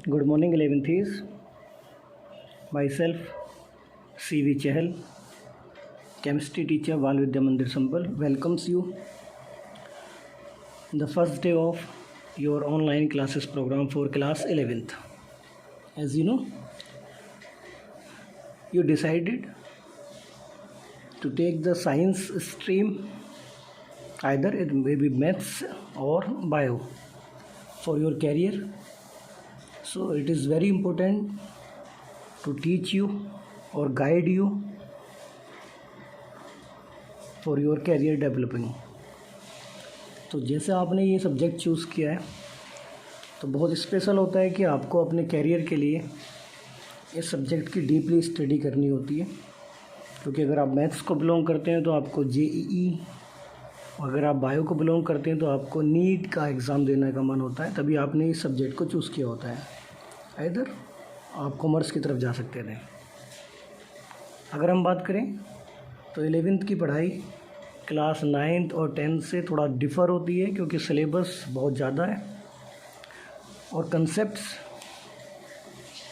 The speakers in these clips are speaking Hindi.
Good morning, 11th. Myself, C.V. Chahal, chemistry teacher, Bal Vidya Mandir Sambal, welcomes you the first day of your online classes program for class 11th. As you know, you decided to take the science stream, either it may be maths or bio, for your career. So it is very important to teach you or guide you for your career developing. तो जैसे आपने ये सब्जेक्ट चूज़ किया है तो बहुत स्पेशल होता है कि आपको अपने कैरियर के लिए इस सब्जेक्ट की डीपली स्टडी करनी होती है, क्योंकि अगर आप मैथ्स को बिलोंग करते हैं तो आपको जेईई, अगर आप बायो को बिलोंग करते हैं तो आपको नीट का एग्ज़ाम देने का मन होता है, तभी आपने इस सब्जेक्ट को चूज़ किया होता है। इधर आप कॉमर्स की तरफ जा सकते थे। अगर हम बात करें तो 11th की पढ़ाई क्लास 9th और 10th से थोड़ा डिफ़र होती है, क्योंकि सिलेबस बहुत ज़्यादा है और कंसेप्ट्स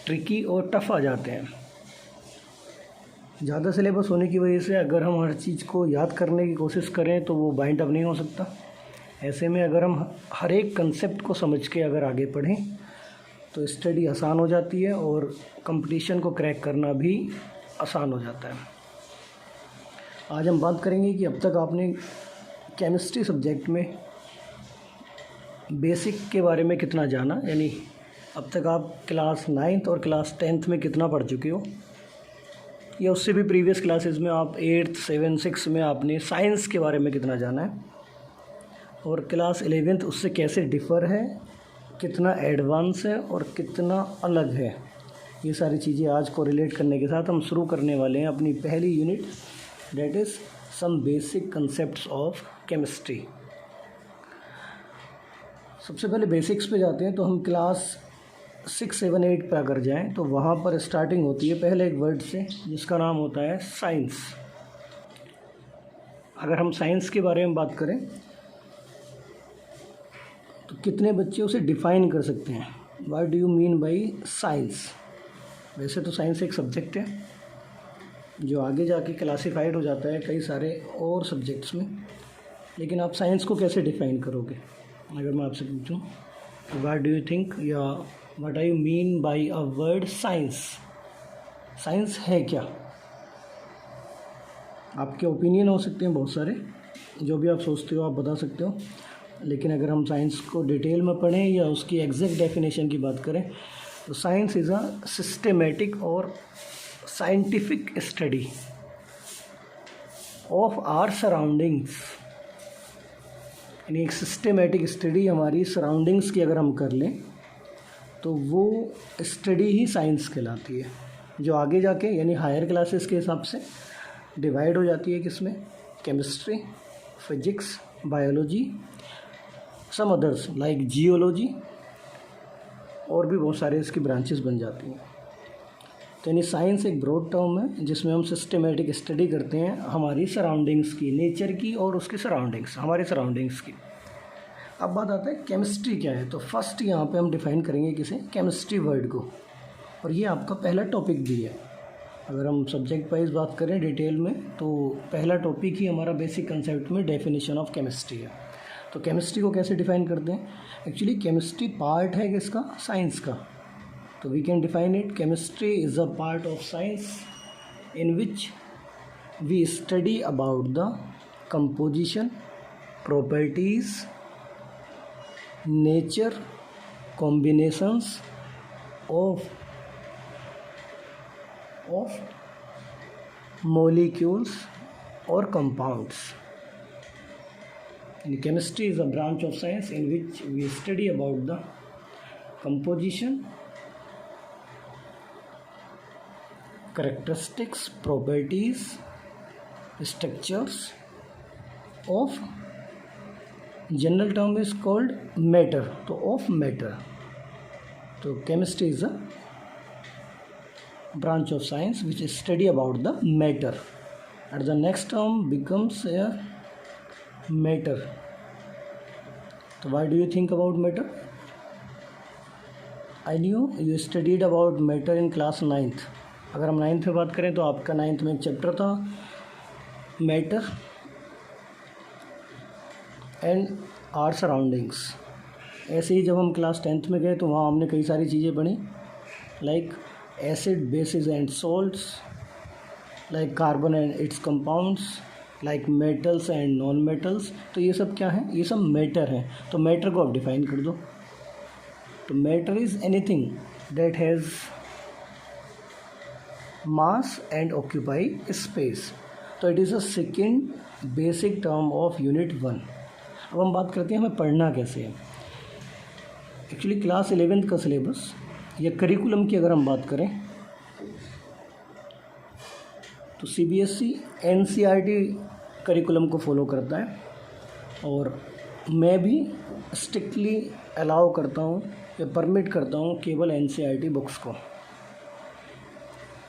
ट्रिकी और टफ़ आ जाते हैं। ज़्यादा सिलेबस होने की वजह से अगर हम हर चीज़ को याद करने की कोशिश करें तो वो बाइंड अप नहीं हो सकता। ऐसे में अगर हम हर एक कंसेप्ट को समझ के अगर आगे पढ़ें तो स्टडी आसान हो जाती है और कंपटीशन को क्रैक करना भी आसान हो जाता है। आज हम बात करेंगे कि अब तक आपने केमिस्ट्री सब्जेक्ट में बेसिक के बारे में कितना जाना, यानी अब तक आप क्लास 9th और क्लास 10th में कितना पढ़ चुके हो, या उससे भी प्रीवियस क्लासेस में आप 8th 7th 6th में आपने साइंस के बारे में कितना जाना है, और क्लास 11th उससे कैसे डिफ़र है, कितना एडवांस है और कितना अलग है। ये सारी चीज़ें आज को रिलेट करने के साथ हम शुरू करने वाले हैं अपनी पहली unit, that is some basic concepts of chemistry. सबसे पहले बेसिक्स पे जाते हैं तो हम क्लास 6 7 8 पे अगर जाएं तो वहाँ पर स्टार्टिंग होती है पहले एक वर्ड से जिसका नाम होता है साइंस। अगर हम साइंस के बारे में बात करें तो कितने बच्चे उसे डिफ़ाइन कर सकते हैं, what do you mean by science. वैसे तो साइंस एक सब्जेक्ट है जो आगे जाके क्लासिफाइड हो जाता है कई सारे और सब्जेक्ट्स में, लेकिन आप साइंस को कैसे डिफ़ाइन करोगे। अगर मैं आपसे पूछूं व्हाट डू यू थिंक या what are you mean by a word science, science है क्या। आपके ओपिनियन हो सकते हैं बहुत सारे, जो भी आप सोचते हो आप बता सकते हो, लेकिन अगर हम साइंस को डिटेल में पढ़ें या उसकी एग्जैक्ट डेफिनेशन की बात करें तो साइंस इज़ अ सिस्टेमेटिक और scientific study of our surroundings. यानी एक सिस्टेमेटिक स्टडी हमारी सराउंडिंग्स की अगर हम कर लें तो वो स्टडी ही साइंस कहलाती है, जो आगे जाके यानी हायर क्लासेस के हिसाब से डिवाइड हो जाती है किसमें, chemistry, physics, biology, some others like geology, और भी बहुत सारे इसकी ब्रांचेस बन जाती हैं। तो यानी साइंस एक ब्रॉड टर्म है जिसमें हम सिस्टेमेटिक स्टडी करते हैं हमारी सराउंडिंग्स की, नेचर की और उसकी सराउंडिंग्स, हमारे सराउंडिंग्स की। अब बात आता है केमिस्ट्री क्या है, तो फर्स्ट यहाँ पे हम डिफ़ाइन करेंगे किसे, केमिस्ट्री वर्ड को, और ये आपका पहला टॉपिक भी है। अगर हम सब्जेक्ट वाइज बात करें डिटेल में तो पहला टॉपिक ही हमारा बेसिक कंसेप्ट में डेफिनेशन ऑफ केमिस्ट्री है। तो केमिस्ट्री को कैसे डिफ़ाइन करते हैं, एक्चुअली केमिस्ट्री पार्ट है किसका, साइंस का। तो we can define it, chemistry is a part of science in which we study about the composition, properties, nature, combinations of molecules or compounds. Chemistry is a branch of science in which we study about the composition, characteristics, properties, structures of, general term is called matter, तो of matter. तो chemistry is a branch of science which is study about the matter, and the next term becomes a matter. So why do you think about matter? I knew you studied about matter in class 9th। अगर हम 9th में बात करें तो आपका 9th में एक चैप्टर था मैटर एंड आवर सराउंडिंग्स। ऐसे ही जब हम क्लास 10th में गए तो वहाँ हमने कई सारी चीज़ें पढ़ी, like acid, basis and salts, like carbon and it's compounds, like metals and non metals. तो ये सब क्या है? ये सब मैटर हैं। तो मैटर को आप डिफाइन कर दो। तो matter is anything that has mass and occupy space. तो it is a second basic term of unit 1। अब हम बात करते हैं हमें पढ़ना कैसे है। एक्चुअली क्लास 11th का सिलेबस या करिकुलम की अगर हम बात करें तो CBSE NCERT करिकुलम को फॉलो करता है, और मैं भी स्ट्रिक्टली अलाउ करता हूँ या परमिट करता हूँ केवल NCERT बुक्स को।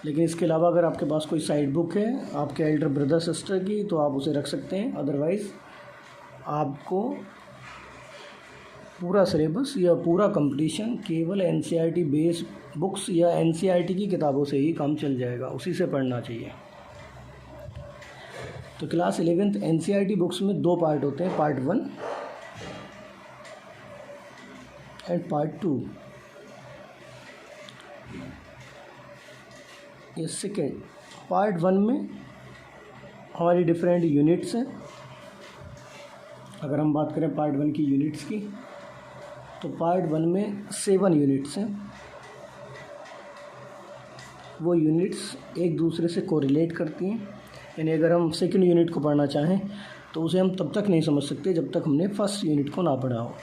लेकिन इसके अलावा अगर आपके पास कोई साइड बुक है आपके एल्डर ब्रदर सिस्टर की तो आप उसे रख सकते हैं। अदरवाइज़ आपको पूरा सिलेबस या पूरा कंप्लीशन केवल NCERT बेस्ड बुक्स या NCERT की किताबों से ही काम चल जाएगा, उसी से पढ़ना चाहिए। तो क्लास 11th NCERT बुक्स में 2 पार्ट होते हैं, पार्ट 1 एंड पार्ट 2। ये सेकेंड पार्ट 1 में हमारी डिफरेंट यूनिट्स हैं। अगर हम बात करें पार्ट 1 की यूनिट्स की तो पार्ट 1 में 7 यूनिट्स हैं। वो यूनिट्स एक दूसरे से कोरिलेट करती हैं, यानी अगर हम सेकंड यूनिट को पढ़ना चाहें तो उसे हम तब तक नहीं समझ सकते जब तक हमने फर्स्ट यूनिट को ना पढ़ा हो।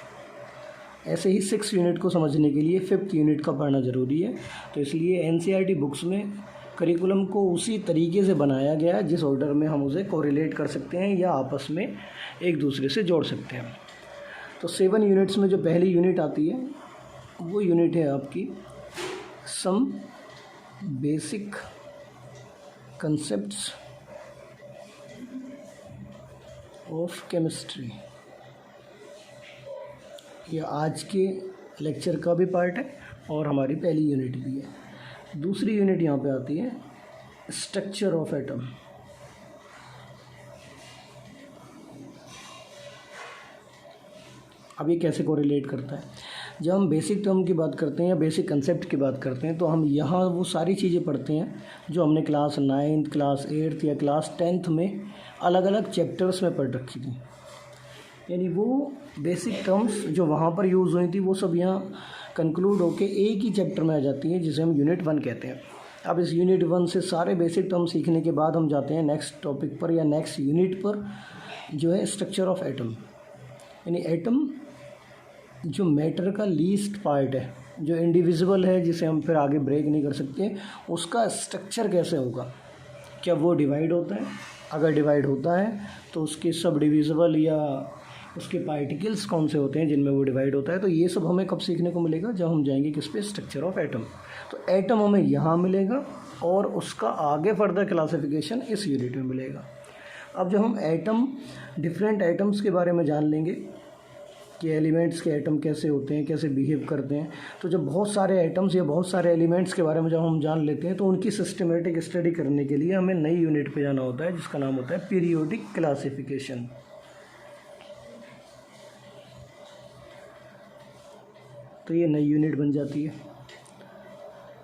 ऐसे ही 6 यूनिट को समझने के लिए 5th यूनिट का पढ़ना ज़रूरी है। तो इसलिए NCERT बुक्स में करिकुलम को उसी तरीके से बनाया गया है जिस ऑर्डर में हम उसे कोरिलेट कर सकते हैं या आपस में एक दूसरे से जोड़ सकते हैं। तो 7 यूनिट्स में जो पहली यूनिट आती है वो यूनिट है आपकी some basic concepts of chemistry. यह आज के लेक्चर का भी पार्ट है और हमारी पहली यूनिट भी है। दूसरी यूनिट यहाँ पे आती है स्ट्रक्चर ऑफ एटम। अब ये कैसे कोरिलेट करता है? जब हम बेसिक टर्म की बात करते हैं या बेसिक कंसेप्ट की बात करते हैं तो हम यहाँ वो सारी चीज़ें पढ़ते हैं जो हमने क्लास 9th, क्लास 8th या क्लास 10th में अलग अलग चैप्टर्स में पढ़ रखी थी। यानी वो बेसिक टर्म्स जो वहाँ पर यूज़ हुई थी वो सब यहाँ कंक्लूड होके एक ही चैप्टर में आ जाती हैं जिसे हम यूनिट 1 कहते हैं। अब इस यूनिट 1 से सारे बेसिक टर्म सीखने के बाद हम जाते हैं नेक्स्ट टॉपिक पर या नेक्स्ट यूनिट पर, जो है स्ट्रक्चर ऑफ एटम। यानी एटम जो मैटर का लीस्ट पार्ट है, जो इंडिविजुअल है, जिसे हम फिर आगे ब्रेक नहीं कर सकते, उसका स्ट्रक्चर कैसे होगा। क्या वो डिवाइड होता है? अगर डिवाइड होता है तो उसके सब डिविजिबल या उसके पार्टिकल्स कौन से होते हैं जिनमें वो डिवाइड होता है। तो ये सब हमें कब सीखने को मिलेगा? जब हम जाएंगे किस पे? Structure of atom. तो एटम हमें यहाँ मिलेगा और उसका आगे फर्दर क्लासिफिकेशन इस यूनिट में मिलेगा। अब जब हम एटम, डिफरेंट एटम्स के बारे में जान लेंगे कि एलिमेंट्स के एटम कैसे होते हैं, कैसे बिहेव करते हैं, तो जब बहुत सारे एटम्स या बहुत सारे एलिमेंट्स के बारे में जब हम जान लेते हैं तो उनकी सिस्टमेटिक स्टडी करने के लिए हमें नई यूनिट पे जाना होता है जिसका नाम होता है पीरियोडिक क्लासिफिकेशन। तो ये नई यूनिट बन जाती है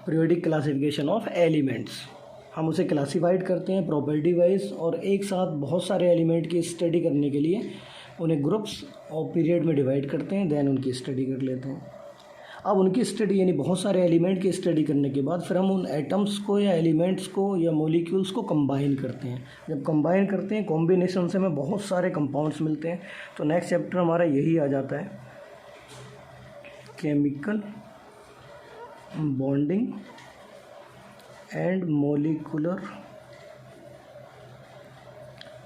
पीरियोडिक क्लासिफिकेशन ऑफ एलिमेंट्स। हम उसे क्लासिफाइड करते हैं प्रॉपर्टी वाइज, और एक साथ बहुत सारे एलिमेंट की स्टडी करने के लिए उन्हें ग्रुप्स और पीरियड में डिवाइड करते हैं, देन उनकी स्टडी कर लेते हैं। अब उनकी स्टडी यानी बहुत सारे एलिमेंट की स्टडी करने के बाद फिर हम उन एटम्स को या एलिमेंट्स को या मॉलिक्यूल्स को कंबाइन करते हैं। जब कंबाइन करते हैं, कॉम्बिनेशन से हमें बहुत सारे कंपाउंड्स मिलते हैं। तो नेक्स्ट चैप्टर हमारा यही आ जाता है, chemical bonding and molecular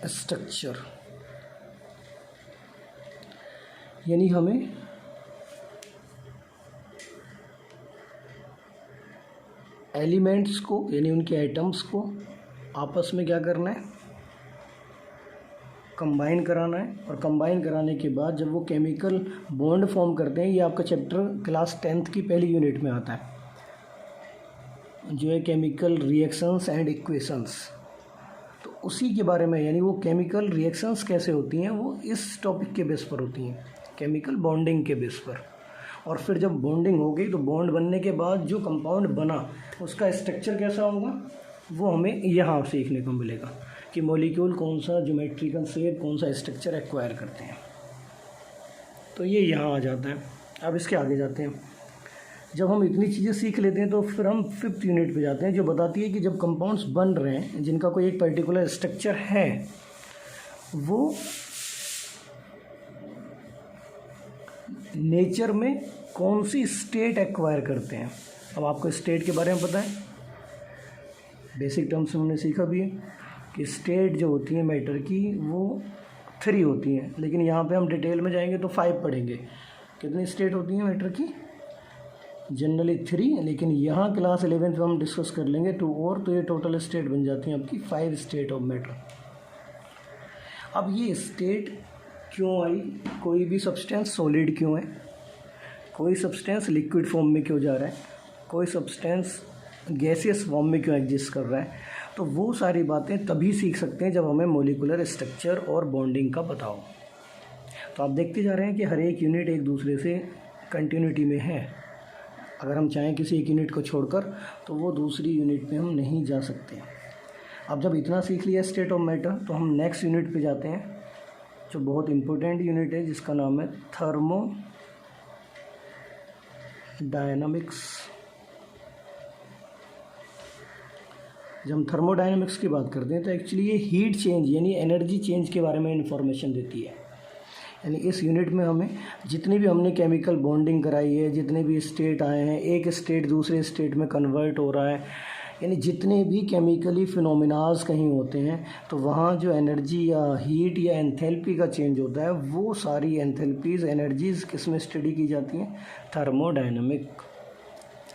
structure. यानी हमें एलिमेंट्स को यानी उनके एटम्स को आपस में क्या करना है? कंबाइन कराना है, और कंबाइन कराने के बाद जब वो केमिकल बॉन्ड फॉर्म करते हैं, ये आपका चैप्टर क्लास 10th की पहली यूनिट में आता है, जो है केमिकल रिएक्शंस एंड इक्वेशंस। तो उसी के बारे में, यानी वो केमिकल रिएक्शंस कैसे होती हैं वो इस टॉपिक के बेस पर होती हैं, केमिकल बॉन्डिंग के बेस पर। और फिर जब बॉन्डिंग हो गई तो बॉन्ड बनने के बाद जो कंपाउंड बना उसका स्ट्रक्चर कैसा होगा वो हमें यहाँ सीखने को मिलेगा कि मॉलिक्यूल कौन सा ज्योमेट्रिकल शेप, कौन सा स्ट्रक्चर एक्वायर करते हैं। तो ये यहाँ आ जाता है। अब इसके आगे जाते हैं। जब हम इतनी चीज़ें सीख लेते हैं तो फिर हम 5th यूनिट पे जाते हैं, जो बताती है कि जब कंपाउंड्स बन रहे हैं जिनका कोई एक पर्टिकुलर स्ट्रक्चर है, वो नेचर में कौन सी स्टेट एक्वायर करते हैं। अब आपको स्टेट के बारे में पता है, बेसिक टर्म्स में हमने सीखा भी है कि स्टेट जो होती है मैटर की वो 3 होती हैं, लेकिन यहाँ पे हम डिटेल में जाएंगे तो 5 पढ़ेंगे। कितनी स्टेट होती हैं मैटर की? जनरली 3, लेकिन यहाँ क्लास 11th में हम डिस्कस कर लेंगे 2 और, तो ये टोटल स्टेट बन जाती हैं आपकी 5 स्टेट ऑफ मैटर। अब ये स्टेट क्यों आई? कोई भी सब्सटेंस सॉलिड क्यों है, कोई सब्सटेंस लिक्विड फॉर्म में क्यों जा रहा है, कोई सब्सटेंस गैसियस फॉर्म में क्यों एग्जिस्ट कर रहा है, तो वो सारी बातें तभी सीख सकते हैं जब हमें मॉलिक्यूलर स्ट्रक्चर और बॉन्डिंग का पता हो। तो आप देखते जा रहे हैं कि हर एक यूनिट एक दूसरे से कंटिन्यूटी में है। अगर हम चाहें किसी एक यूनिट को छोड़कर तो वो दूसरी यूनिट में हम नहीं जा सकते। अब जब इतना सीख लिया स्टेट ऑफ मैटर, तो हम नेक्स्ट यूनिट पे जाते हैं, जो बहुत इम्पोर्टेंट यूनिट है, जिसका नाम है थर्मोडायनामिक्स। जब हम थर्मोडायनामिक्स की बात करते हैं तो एक्चुअली ये हीट चेंज यानी एनर्जी चेंज के बारे में इंफॉर्मेशन देती है। यानी इस यूनिट में हमें जितनी भी हमने केमिकल बॉन्डिंग कराई है, जितने भी स्टेट आए हैं, एक स्टेट दूसरे स्टेट में कन्वर्ट हो रहा है, यानी जितने भी केमिकली फिनोमिनाज कहीं होते हैं तो वहाँ जो एनर्जी या हीट या एंथैल्पी का चेंज होता है, वो सारी एंथैल्पीज़ एनर्जीज़ किस में स्टडी की जाती हैं? थर्मोडायनामिक।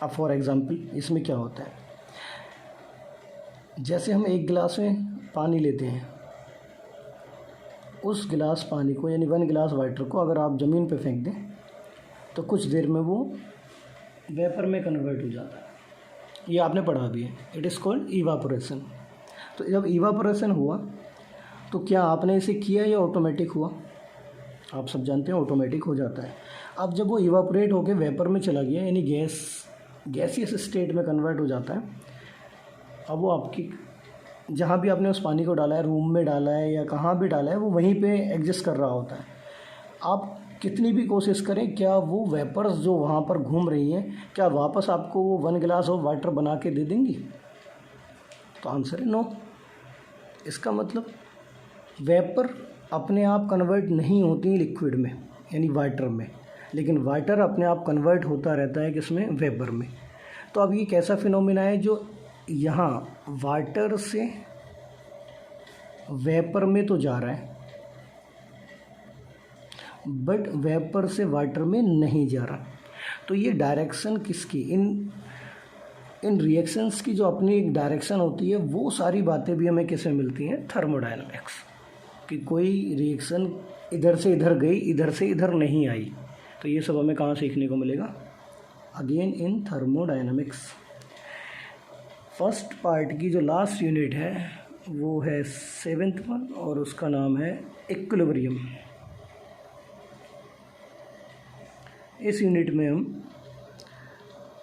अब फॉर एग्ज़ाम्पल इसमें क्या होता है, जैसे हम एक गिलास में पानी लेते हैं, उस गिलास पानी को यानी 1 गिलास वाटर को अगर आप ज़मीन पे फेंक दें तो कुछ देर में वो वेपर में कन्वर्ट हो जाता है। ये आपने पढ़ा भी है, इट इज़ कॉल्ड इवापोरेशन। तो जब इवापोरेशन हुआ तो क्या आपने इसे किया या ऑटोमेटिक हुआ? आप सब जानते हैं ऑटोमेटिक हो जाता है। अब जब वो इवापोरेट होकर वेपर में चला गया यानी गैसियस स्टेट में कन्वर्ट हो जाता है, अब वो आपकी जहाँ भी आपने उस पानी को डाला है, रूम में डाला है या कहाँ भी डाला है, वो वहीं पे एग्जिस्ट कर रहा होता है। आप कितनी भी कोशिश करें, क्या वो वेपर्स जो वहाँ पर घूम रही हैं क्या वापस आपको वो 1 गिलास ऑफ वाटर बना के दे देंगी? तो आंसर है नो। इसका मतलब वेपर अपने आप कन्वर्ट नहीं होती लिक्विड में यानी वाटर में, लेकिन वाटर अपने आप कन्वर्ट होता रहता है किसमें? वेपर में। तो अब ये कैसा फिनोमिना है जो यहाँ वाटर से वेपर में तो जा रहा है बट वेपर से वाटर में नहीं जा रहा। तो ये डायरेक्शन किसकी, इन रिएक्शंस की जो अपनी एक डायरेक्शन होती है, वो सारी बातें भी हमें किसमें मिलती हैं? थर्मोडायनामिक्स। कि कोई रिएक्शन इधर से इधर गई, इधर से इधर नहीं आई, तो ये सब हमें कहाँ सीखने को मिलेगा? Again in thermodynamics. First part की जो लास्ट यूनिट है वो है 7th वन और उसका नाम है इक्विलिब्रियम। इस यूनिट में हम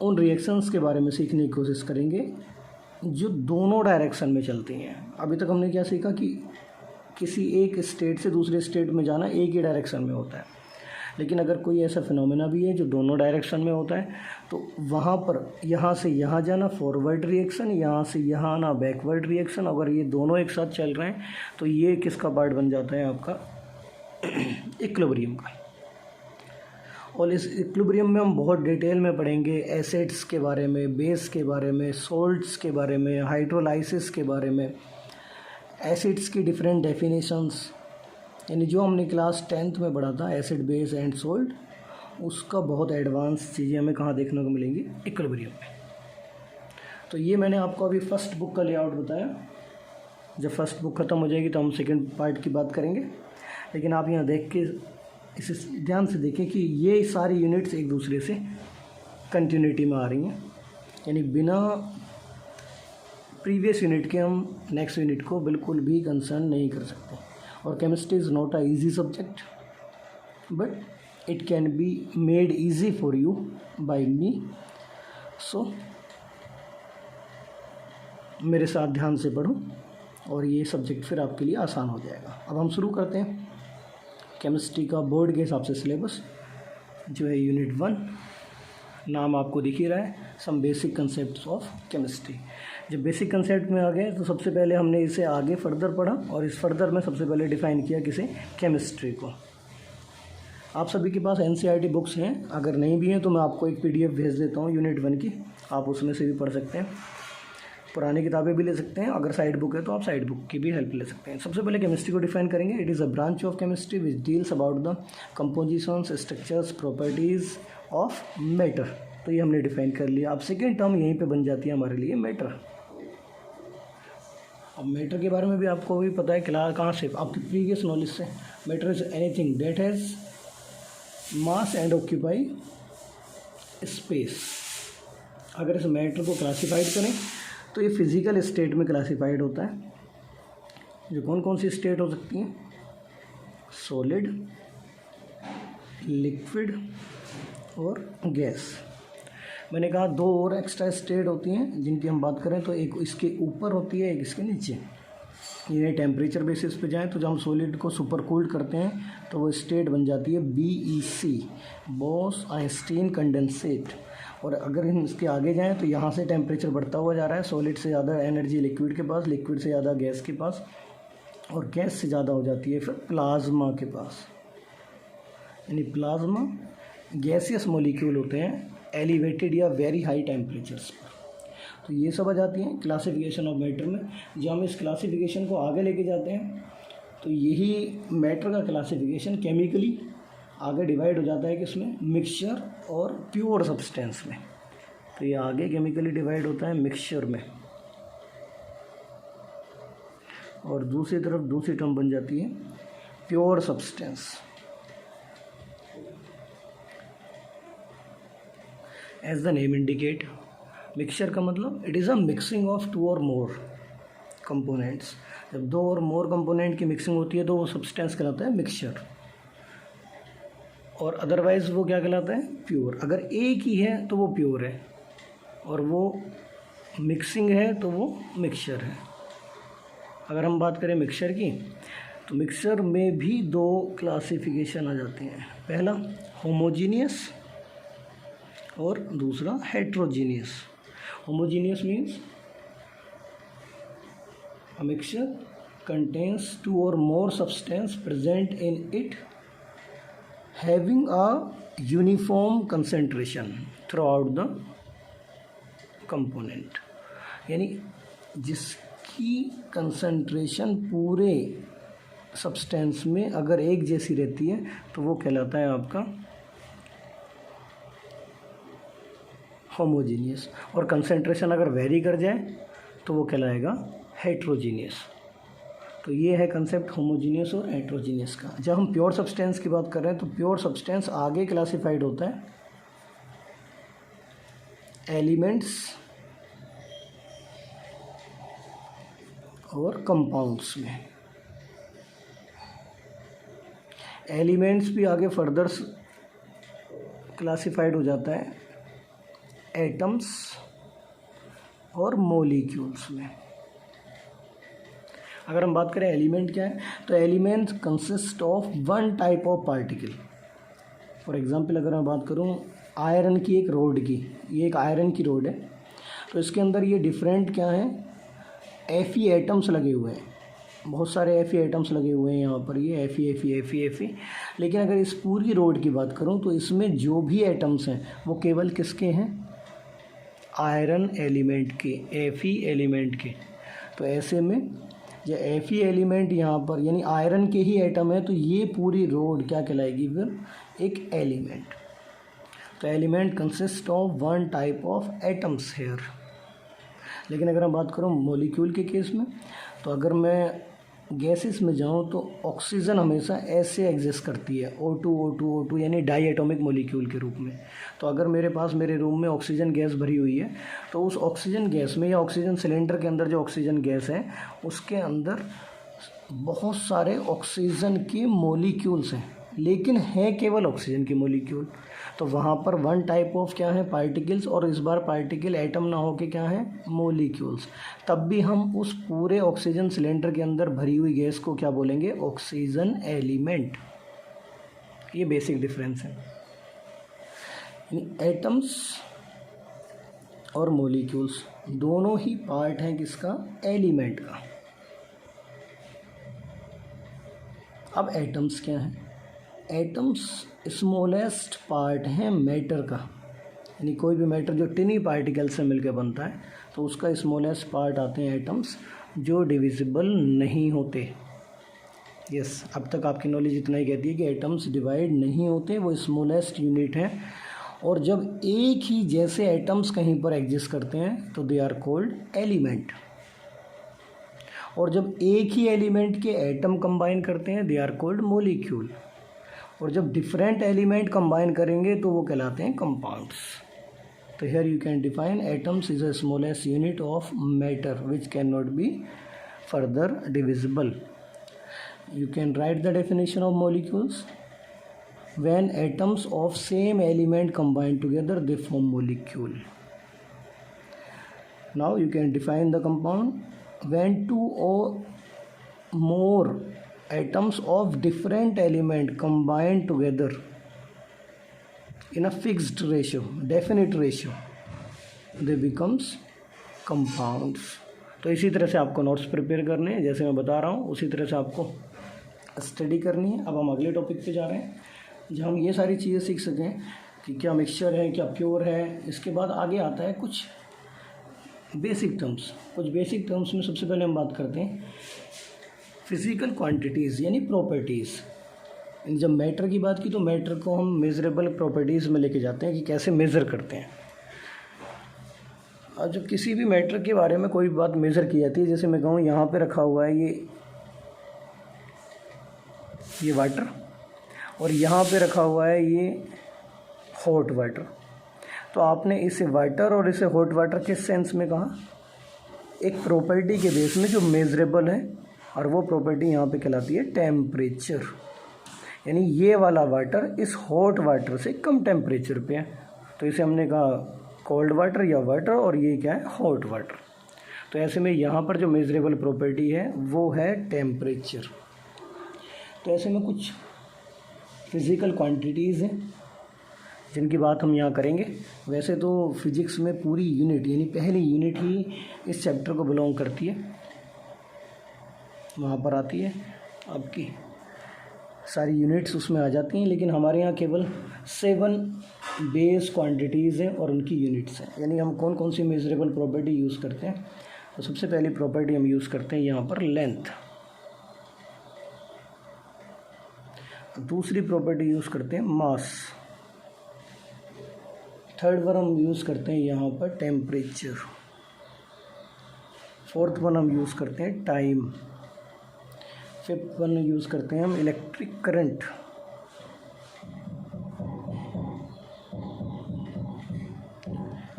उन रिएक्शंस के बारे में सीखने की कोशिश करेंगे जो दोनों डायरेक्शन में चलती हैं। अभी तक हमने क्या सीखा कि किसी एक स्टेट से दूसरे स्टेट में जाना एक ही डायरेक्शन में होता है, लेकिन अगर कोई ऐसा फिनोमेना भी है जो दोनों डायरेक्शन में होता है तो वहाँ पर यहाँ से यहाँ जाना फॉरवर्ड रिएक्शन, यहाँ से यहाँ आना बैकवर्ड रिएक्शन। अगर ये दोनों एक साथ चल रहे हैं तो ये किसका पार्ट बन जाता है? आपका इक्विलिब्रियम का। और इस इक्विलिब्रियम में हम बहुत डिटेल में पढ़ेंगे एसिड्स के बारे में, बेस के बारे में, सॉल्ट्स के बारे में, हाइड्रोलाइसिस के बारे में, एसिड्स की डिफरेंट डेफिनेशंस, यानी जो हमने क्लास 10th में पढ़ा था एसिड, बेस एंड सॉल्ट, उसका बहुत एडवांस चीज़ें हमें कहाँ देखने को मिलेंगी? इक्विलिब्रियम में। तो ये मैंने आपको अभी फर्स्ट बुक का लेआउट बताया। जब फर्स्ट बुक ख़त्म हो जाएगी तो हम सेकंड पार्ट की बात करेंगे। लेकिन आप यहाँ देख के इसे ध्यान से देखें कि ये सारी यूनिट्स एक दूसरे से कंटिन्यूटी में आ रही हैं, यानी बिना प्रीवियस यूनिट के हम नेक्स्ट यूनिट को बिल्कुल भी कंसर्न नहीं कर सकते। और chemistry is not a easy subject, but it can be made easy for you by me. So मेरे साथ ध्यान से पढ़ो और ये सब्जेक्ट फिर आपके लिए आसान हो जाएगा। अब हम शुरू करते हैं केमिस्ट्री का बोर्ड के हिसाब से सिलेबस, जो है यूनिट 1। नाम आपको दिख ही रहा है, some basic concepts of chemistry. जब बेसिक कंसेप्ट में आ गए तो सबसे पहले हमने इसे आगे फर्दर पढ़ा, और इस फर्दर में सबसे पहले डिफ़ाइन किया किसे, केमिस्ट्री को। आप सभी के पास एनसीईआरटी बुक्स हैं, अगर नहीं भी हैं तो मैं आपको एक पीडीएफ भेज देता हूँ यूनिट 1 की, आप उसमें से भी पढ़ सकते हैं। पुरानी किताबें भी ले सकते हैं, अगर साइड बुक है तो आप साइड बुक की भी हेल्प ले सकते हैं। सबसे पहले केमिस्ट्री को डिफाइन करेंगे। It is a branch of chemistry which deals about the compositions, structures, properties of matter. तो ये हमने डिफाइन कर लिया। अब सेकेंड टर्म यहीं पे बन जाती है हमारे लिए, मैटर। अब मैटर के बारे में भी आपको भी पता है कहाँ से, आपकी प्रीवियस नॉलेज से। Matter is anything that has mass and occupy space. अगर इस मैटर को क्लासीफाइड करें तो ये फिज़िकल स्टेट में क्लासीफाइड होता है। जो कौन कौन सी स्टेट हो सकती हैं, सॉलिड, लिक्विड और गैस। मैंने कहा दो और एक्स्ट्रा स्टेट होती हैं जिनकी हम बात करें तो एक इसके ऊपर होती है, एक इसके नीचे। ये टेम्परेचर बेसिस पे जाएं तो जब हम सॉलिड को सुपर कूल्ड करते हैं तो वो स्टेट बन जाती है BEC, बॉस आइंस्टीन कंडेंसेट। और अगर हम इसके आगे जाएं तो यहाँ से टेम्परेचर बढ़ता हुआ जा रहा है, सॉलिड से ज़्यादा एनर्जी लिक्विड के पास, लिक्विड से ज़्यादा गैस के पास, और गैस से ज़्यादा हो जाती है फिर प्लाज्मा के पास। यानी प्लाज्मा गैसियस मॉलिक्यूल होते हैं एलिवेटेड या वेरी हाई टेम्परेचर्स पर। तो ये सब आ जाती हैं क्लासिफिकेशन ऑफ मैटर में। जब हम इस क्लासिफिकेशन को आगे लेके जाते हैं तो यही मैटर का क्लासिफिकेशन केमिकली आगे डिवाइड हो जाता है किसमें, मिक्सचर और प्योर सब्सटेंस में। तो ये आगे केमिकली डिवाइड होता है मिक्सचर में, और दूसरी तरफ दूसरी टर्म बन जाती है pure substance. As the name indicate, mixture का मतलब it is a mixing of 2 और मोर कंपोनेंट्स। जब 2 और मोर कंपोनेंट की मिक्सिंग होती है तो वो सब्सटेंस कहलाता है मिक्सचर, और अदरवाइज़ वो क्या कहलाता है, प्योर। अगर एक ही है तो वो प्योर है, और वो मिक्सिंग है तो वो मिक्सचर है। अगर हम बात करें मिक्सचर की तो मिक्सचर में भी 2 क्लासिफिकेशन आ जाते हैं। पहला होमोजीनियस और दूसरा heterogeneous. Homogeneous means a mixture contains 2 or more substance present in it having a uniform concentration throughout the component। यानी जिसकी कंसंट्रेशन पूरे सब्सटेंस में अगर एक जैसी रहती है तो वो कहलाता है आपका होमोजीनियस, और कंसंट्रेशन अगर वेरी कर जाए तो वो कहलाएगा हेट्रोजीनियस। तो ये है कंसेप्ट होमोजीनियस और हेट्रोजीनियस का। जब हम प्योर सब्सटेंस की बात कर रहे हैं तो प्योर सब्सटेंस आगे क्लासिफाइड होता है एलिमेंट्स और कंपाउंड्स में। एलिमेंट्स भी आगे फर्दर क्लासिफाइड हो जाता है एटम्स और मॉलिक्यूल्स में। अगर हम बात करें एलिमेंट क्या है, तो element consist of 1 type of particle. For example अगर मैं बात करूं आयरन की एक रोड की, ये एक आयरन की रोड है, तो इसके अंदर ये डिफरेंट क्या है, Fe एटम्स लगे हुए हैं, बहुत सारे Fe एटम्स लगे हुए हैं यहाँ पर, ये Fe। लेकिन अगर इस पूरी रोड की बात करूँ तो इसमें जो भी एटम्स हैं वो केवल किसके हैं, आयरन एलिमेंट के, Fe एलिमेंट के। तो ऐसे में जो Fe एलिमेंट यहाँ पर यानी आयरन के ही एटम है, तो ये पूरी रोड क्या कहलाएगी, फिर एक एलिमेंट। तो element consist of 1 type of atoms here. लेकिन अगर हम बात करूँ मॉलिक्यूल के केस में, तो अगर मैं गैसेस में जाऊँ तो ऑक्सीजन हमेशा ऐसे एग्जिस्ट करती है, O2 यानी डाई एटॉमिक मॉलिक्यूल के रूप में। तो अगर मेरे पास मेरे रूम में ऑक्सीजन गैस भरी हुई है, तो उस ऑक्सीजन गैस में या ऑक्सीजन सिलेंडर के अंदर जो ऑक्सीजन गैस है उसके अंदर बहुत सारे ऑक्सीजन के मॉलिक्यूल्स हैं, लेकिन है केवल ऑक्सीजन के मॉलिक्यूल। तो वहाँ पर वन टाइप ऑफ क्या है, पार्टिकल्स, और इस बार पार्टिकल एटम ना होके क्या है, मॉलिक्यूल्स। तब भी हम उस पूरे ऑक्सीजन सिलेंडर के अंदर भरी हुई गैस को क्या बोलेंगे, ऑक्सीजन एलिमेंट। ये बेसिक डिफरेंस है। एटम्स और मॉलिक्यूल्स दोनों ही पार्ट हैं किसका, एलिमेंट का। अब एटम्स क्या हैं, एटम्स स्मॉलेस्ट पार्ट हैं मैटर का, यानी कोई भी मैटर जो टिनी पार्टिकल से मिलकर बनता है तो उसका स्मॉलेस्ट पार्ट आते हैं एटम्स, जो डिविजिबल नहीं होते। यस, अब तक आपकी नॉलेज इतना ही कहती है कि एटम्स डिवाइड नहीं होते, वो स्मॉलेस्ट यूनिट हैं। और जब एक ही जैसे एटम्स कहीं पर एग्जिस्ट करते हैं तो दे आर कॉल्ड एलिमेंट। और जब एक ही एलिमेंट के एटम कंबाइन करते हैं दे आर कॉल्ड मॉलिक्यूल। और जब डिफरेंट एलिमेंट कंबाइन करेंगे तो वो कहलाते हैं कंपाउंड्स। तो here you can define atoms is a smallest unit of matter which can not be further divisible. You can write the definition of molecules. When atoms of same element combine together, they form molecule. Now you can define the compound. When two or more atoms of different element combine together in a fixed ratio, definite ratio, they becomes compounds. तो इसी तरह से आपको नोट्स प्रिपेयर करने हैं, जैसे मैं बता रहा हूँ उसी तरह से आपको स्टडी करनी है। अब हम अगले टॉपिक पे जा रहे हैं जहाँ हम ये सारी चीज़ें सीख सकें कि क्या मिक्सचर है, क्या प्योर है। इसके बाद आगे आता है कुछ बेसिक टर्म्स। कुछ बेसिक टर्म्स में सबसे पहले हम बात करते हैं फिज़िकल क्वांटिटीज़ यानी प्रॉपर्टीज़। जब मैटर की बात की तो मैटर को हम मेजरेबल प्रॉपर्टीज़ में लेके जाते हैं कि कैसे मेज़र करते हैं। और जब किसी भी मैटर के बारे में कोई बात मेज़र की जाती है, जैसे मैं कहूँ यहाँ पे रखा हुआ है ये वाटर और यहाँ पे रखा हुआ है ये हॉट वाटर, तो आपने इसे वाटर और इसे हॉट वाटर किस सेंस में कहा, एक प्रॉपर्टी के बेस में जो मेजरेबल है, और वो प्रॉपर्टी यहाँ पे कहलाती है टेम्परेचर। यानी ये वाला वाटर इस हॉट वाटर से कम टेम्परेचर पे है, तो इसे हमने कहा कोल्ड वाटर या वाटर, और ये क्या है, हॉट वाटर। तो ऐसे में यहाँ पर जो मेजरेबल प्रॉपर्टी है वो है टेम्परेचर। तो ऐसे में कुछ फिज़िकल क्वांटिटीज़ हैं जिनकी बात हम यहाँ करेंगे। वैसे तो फिज़िक्स में पूरी यूनिट यानी पहली यूनिट ही इस चैप्टर को बिलोंग करती है, वहाँ पर आती है आपकी सारी यूनिट्स उसमें आ जाती हैं, लेकिन हमारे यहाँ केवल 7 बेस क्वांटिटीज़ हैं और उनकी यूनिट्स हैं। यानी हम कौन कौन सी मेजरेबल प्रॉपर्टी यूज़ करते हैं। तो सबसे पहली प्रॉपर्टी हम यूज़ करते हैं यहाँ पर लेंथ। दूसरी प्रॉपर्टी यूज़ करते हैं मास। थर्ड वन हम यूज़ करते हैं यहाँ पर टेम्परेचर। फोर्थ वन हम यूज़ करते हैं टाइम। फिफ्थ वन यूज़ करते हैं हम इलेक्ट्रिक करंट।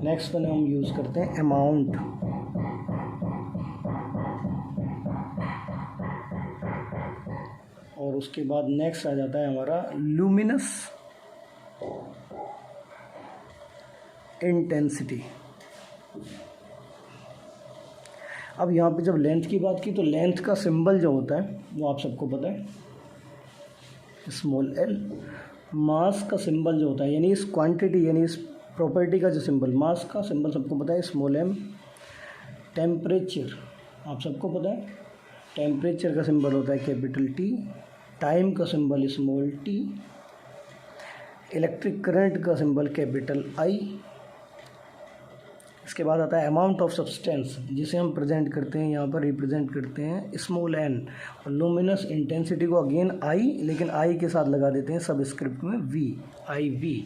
नेक्स्ट वन हम यूज़ करते हैं अमाउंट। और उसके बाद नेक्स्ट आ जाता है हमारा लुमिनस इंटेंसिटी। अब यहाँ पे जब लेंथ की बात की तो लेंथ का सिंबल जो होता है वो आप सबको पता है, स्मॉल एल। मास का सिंबल जो होता है यानी इस क्वांटिटी यानी इस प्रॉपर्टी का जो सिंबल, मास का सिंबल सबको पता है, स्मॉल एम। टेम्परेचर आप सबको पता है, टेम्परेचर का सिंबल होता है कैपिटल टी। टाइम का symbol small T. Electric current का सिंबल कैपिटल आई। इसके बाद आता है अमाउंट ऑफ सब्सटेंस, जिसे हम प्रेजेंट करते हैं यहाँ पर रिप्रेजेंट करते हैं स्मॉल एन। और लुमिनस इंटेंसिटी को अगेन आई, लेकिन आई के साथ लगा देते हैं सबस्क्रिप्ट में वी, आई वी।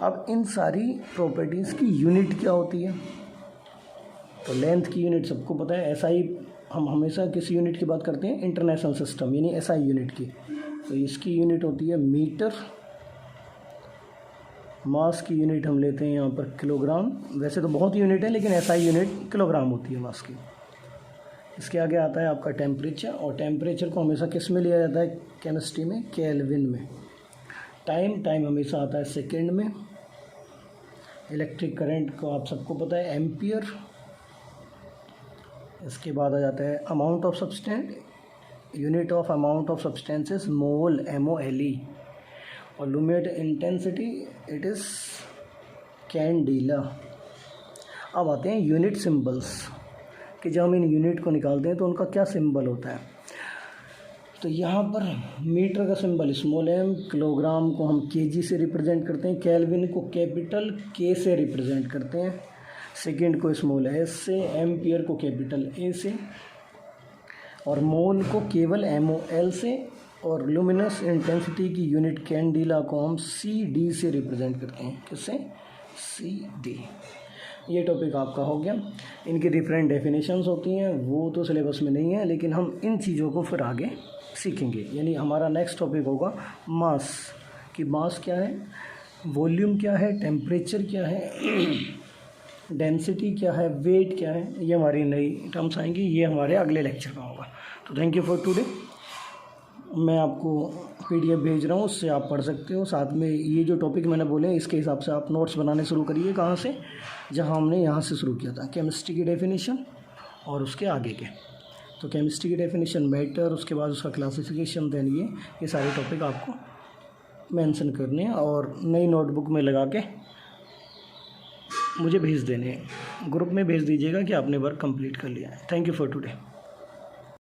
अब इन सारी प्रॉपर्टीज़ की यूनिट क्या होती है? तो लेंथ की यूनिट सबको पता है, एसआई हम हमेशा किस यूनिट की बात करते हैं? इंटरनेशनल सिस्टम यानी एसआई यूनिट की। तो इसकी यूनिट होती है मीटर। मास की यूनिट हम लेते हैं यहाँ पर किलोग्राम। वैसे तो बहुत यूनिट है लेकिन एसआई यूनिट किलोग्राम होती है मास की। इसके आगे आता है आपका टेम्परेचर, और टेम्परेचर को हमेशा किस में लिया जाता है केमिस्ट्री में? केल्विन में। टाइम हमेशा आता है सेकेंड में। इलेक्ट्रिक करंट को आप सबको पता है एम्पियर। इसके बाद आ जाता है amount of substance. Unit of amount of substances mole, MOLE। और लुमिनेट इंटेंसिटी इट इज़ कैंडिला। अब आते हैं यूनिट सिंबल्स कि जब हम इन यूनिट को निकालते हैं तो उनका क्या सिंबल होता है। तो यहाँ पर मीटर का सिंबल स्मॉल m, किलोग्राम को हम kg से रिप्रेजेंट करते हैं, केल्विन को कैपिटल K से रिप्रेजेंट करते हैं, सेकेंड को स्मॉल s से, एम्पियर को कैपिटल A से, और मोल को केवल MOL से, और लुमिनस इंटेंसिटी की यूनिट कैंडिला को हम CD से रिप्रेजेंट करते हैं। किससे? CD। ये टॉपिक आपका हो गया। इनकी डिफरेंट डेफिनेशंस होती हैं, वो तो सिलेबस में नहीं है, लेकिन हम इन चीज़ों को फिर आगे सीखेंगे। यानी हमारा नेक्स्ट टॉपिक होगा मास, कि मास क्या है, वॉल्यूम क्या है, टेम्परेचर क्या है, डेंसिटी क्या है, वेट क्या है। ये हमारी नई टर्म्स आएंगी, ये हमारे अगले लेक्चर में होगा। तो थैंक यू फॉर टुडे। मैं आपको PDF भेज रहा हूँ, उससे आप पढ़ सकते हो। साथ में ये जो टॉपिक मैंने बोले इसके हिसाब से आप नोट्स बनाने शुरू करिए। कहाँ से? जहाँ हमने यहाँ से शुरू किया था, केमिस्ट्री की डेफिनेशन और उसके आगे के। तो केमिस्ट्री की डेफिनेशन, मैटर, उसके बाद उसका क्लासिफिकेशन, देन ये सारे टॉपिक आपको मेंशन करने हैं और नई नोटबुक में लगा के मुझे भेज देने हैं। ग्रुप में भेज दीजिएगा कि आपने वर्क कंप्लीट कर लिया है। Thank you for today.